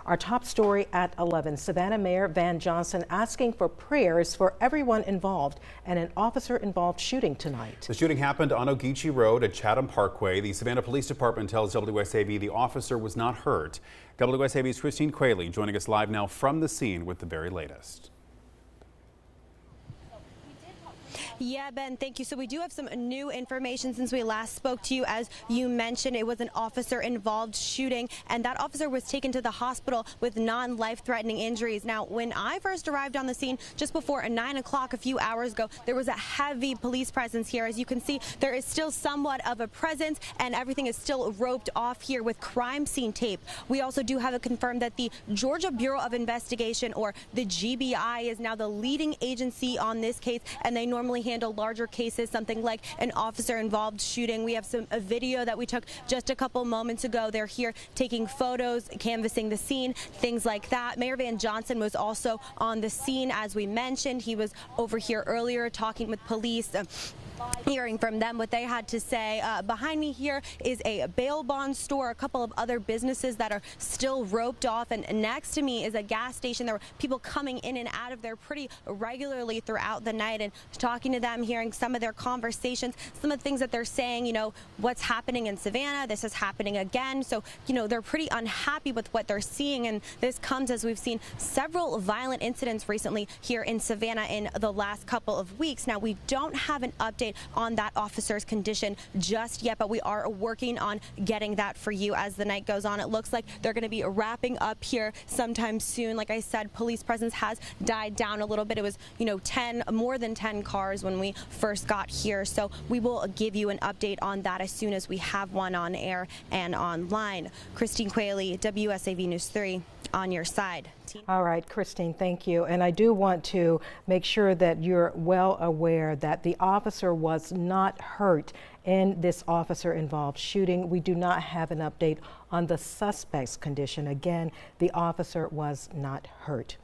Our top story at 11, Savannah Mayor Van Johnson asking for prayers for everyone involved in an officer-involved shooting tonight. The shooting happened on Ogeechee Road at Chatham Parkway. The Savannah Police Department tells WSAV the officer was not hurt. WSAV's Christine Quayle joining us live now from the scene with the very latest. Yeah, Ben, thank you. So we do have some new information since we last spoke to you. As you mentioned, it was an officer-involved shooting, and that officer was taken to the hospital with non-life-threatening injuries. Now, when I first arrived on the scene just before 9 o'clock a few hours ago, there was a heavy police presence here. As you can see, there is still somewhat of a presence, and everything is still roped off here with crime scene tape. We also do have it confirmed that the Georgia Bureau of Investigation, or the GBI, is now the leading agency on this case, and they normally handle larger cases, something like an officer-involved shooting. We have a video that we took just a couple moments ago. They're here taking photos, canvassing the scene, things like that. Mayor Van Johnson was also on the scene, as we mentioned. He was over here earlier talking with police, hearing from them what they had to say. Behind me here is a bail bond store, a couple of other businesses that are still roped off, and next to me is a gas station. There were people coming in and out of there pretty regularly throughout the night, and talking to them, hearing some of their conversations, some of the things that they're saying, you know, what's happening in Savannah, this is happening again. So, you know, they're pretty unhappy with what they're seeing, and this comes as we've seen several violent incidents recently here in Savannah in the last couple of weeks. Now, we don't have an update on that officer's condition just yet, but we are working on getting that for you as the night goes on. It looks like they're going to be wrapping up here sometime soon. Like I said, police presence has died down a little bit. It was, you know, more than 10 cars when we first got here. So we will give you an update on that as soon as we have one on air and online. Christine Quayle, WSAV News 3, on your side. All right, Christine, thank you. And I do want to make sure that you're well aware that the officer was not hurt in this officer-involved shooting. We do not have an update on the suspect's condition. Again, the officer was not hurt.